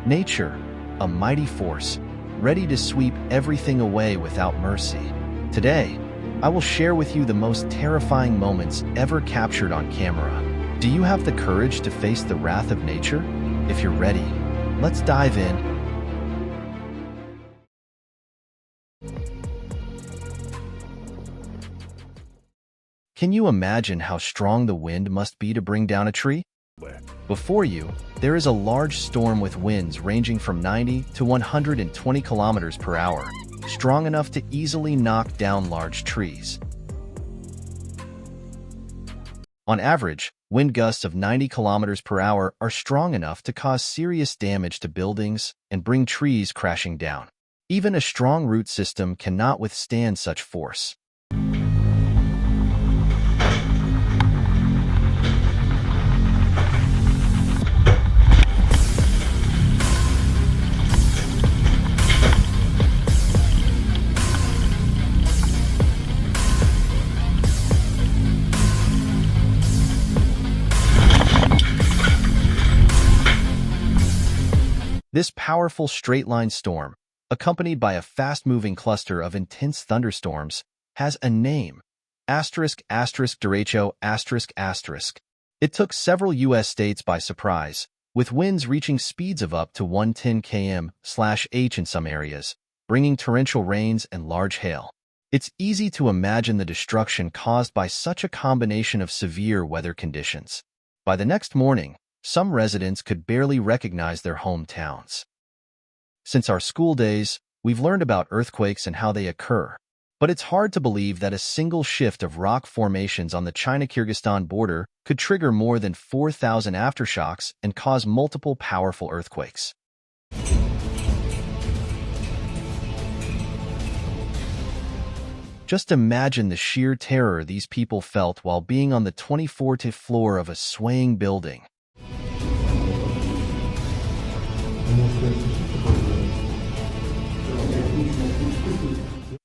Nature, a mighty force, ready to sweep everything away without mercy. Today, I will share with you the most terrifying moments ever captured on camera. Do you have the courage to face the wrath of nature? If you're ready, let's dive in. Can you imagine how strong the wind must be to bring down a tree? Before you, there is a large storm with winds ranging from 90 to 120 kilometers per hour, strong enough to easily knock down large trees. On average, wind gusts of 90 kilometers per hour are strong enough to cause serious damage to buildings and bring trees crashing down. Even a strong root system cannot withstand such force. This powerful straight-line storm, accompanied by a fast-moving cluster of intense thunderstorms, has a name: derecho. It took several U.S. states by surprise, with winds reaching speeds of up to 110 km/h in some areas, bringing torrential rains and large hail. It's easy to imagine the destruction caused by such a combination of severe weather conditions. By the next morning, some residents could barely recognize their hometowns. Since our school days, we've learned about earthquakes and how they occur, but it's hard to believe that a single shift of rock formations on the China-Kyrgyzstan border could trigger more than 4,000 aftershocks and cause multiple powerful earthquakes. Just imagine the sheer terror these people felt while being on the 24th floor of a swaying building.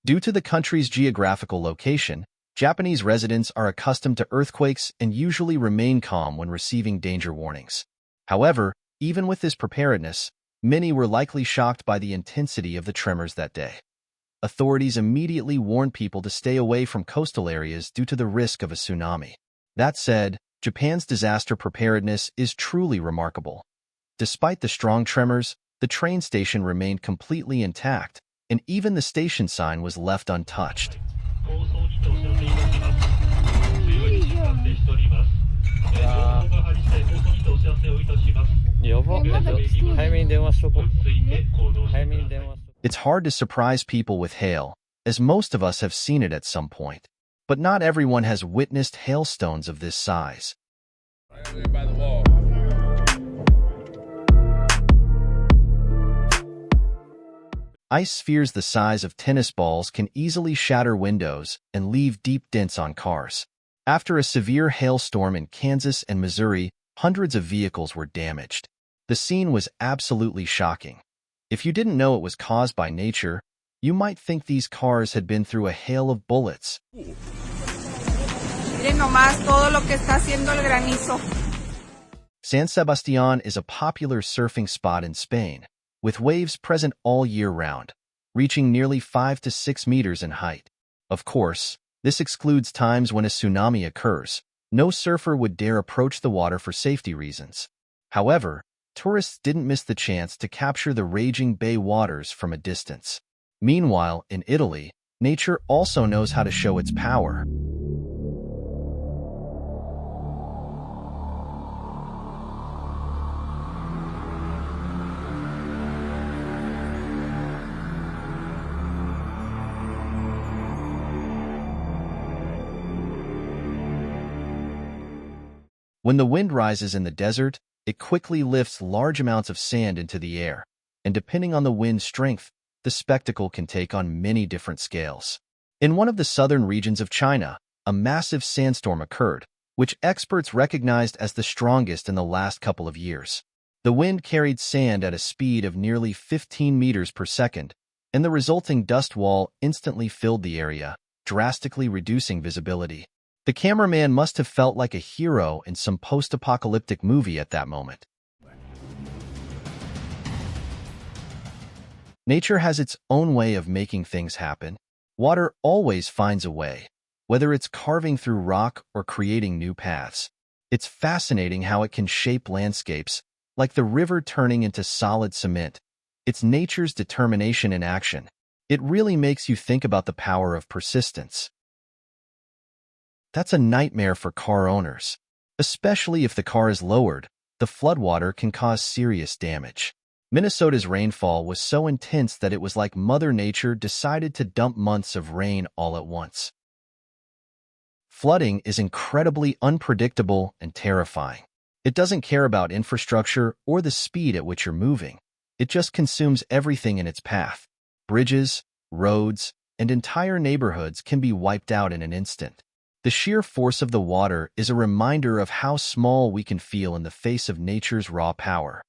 Due to the country's geographical location, Japanese residents are accustomed to earthquakes and usually remain calm when receiving danger warnings. However, even with this preparedness, many were likely shocked by the intensity of the tremors that day. Authorities immediately warned people to stay away from coastal areas due to the risk of a tsunami. That said, Japan's disaster preparedness is truly remarkable. Despite the strong tremors, the train station remained completely intact, and even the station sign was left untouched. It's hard to surprise people with hail, as most of us have seen it at some point. But not everyone has witnessed hailstones of this size. Ice spheres the size of tennis balls can easily shatter windows and leave deep dents on cars. After a severe hailstorm in Kansas and Missouri, hundreds of vehicles were damaged. The scene was absolutely shocking. If you didn't know it was caused by nature, you might think these cars had been through a hail of bullets. Miren nomás todo lo que está haciendo el granizo. San Sebastián is a popular surfing spot in Spain, with waves present all year round, reaching nearly 5 to 6 meters in height. Of course, this excludes times when a tsunami occurs. No surfer would dare approach the water for safety reasons. However, tourists didn't miss the chance to capture the raging bay waters from a distance. Meanwhile, in Italy, nature also knows how to show its power. When the wind rises in the desert, it quickly lifts large amounts of sand into the air, and depending on the wind's strength, the spectacle can take on many different scales. In one of the southern regions of China, a massive sandstorm occurred, which experts recognized as the strongest in the last couple of years. The wind carried sand at a speed of nearly 15 meters per second, and the resulting dust wall instantly filled the area, drastically reducing visibility. The cameraman must have felt like a hero in some post-apocalyptic movie at that moment. Nature has its own way of making things happen. Water always finds a way, whether it's carving through rock or creating new paths. It's fascinating how it can shape landscapes, like the river turning into solid cement. It's nature's determination in action. It really makes you think about the power of persistence. That's a nightmare for car owners. Especially if the car is lowered, the floodwater can cause serious damage. Minnesota's rainfall was so intense that it was like Mother Nature decided to dump months of rain all at once. Flooding is incredibly unpredictable and terrifying. It doesn't care about infrastructure or the speed at which you're moving. It just consumes everything in its path. Bridges, roads, and entire neighborhoods can be wiped out in an instant. The sheer force of the water is a reminder of how small we can feel in the face of nature's raw power.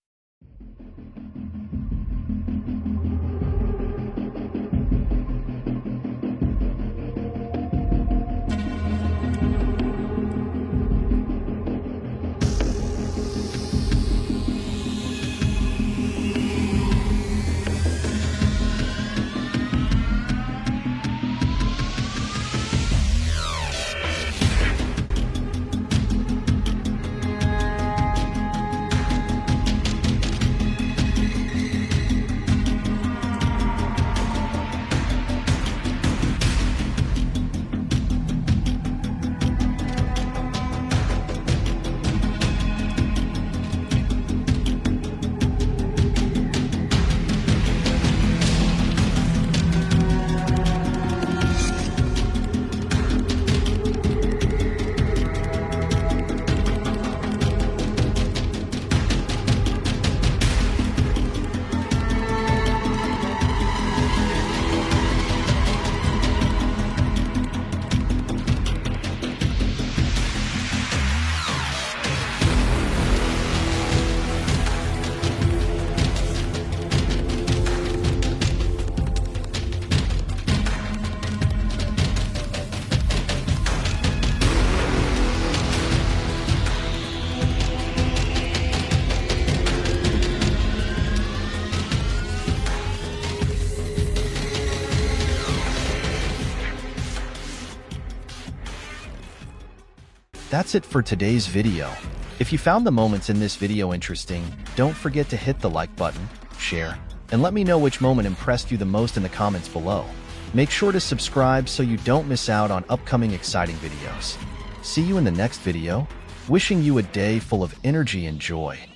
That's it for today's video. If you found the moments in this video interesting, don't forget to hit the like button, share, and let me know which moment impressed you the most in the comments below. Make sure to subscribe so you don't miss out on upcoming exciting videos. See you in the next video, wishing you a day full of energy and joy.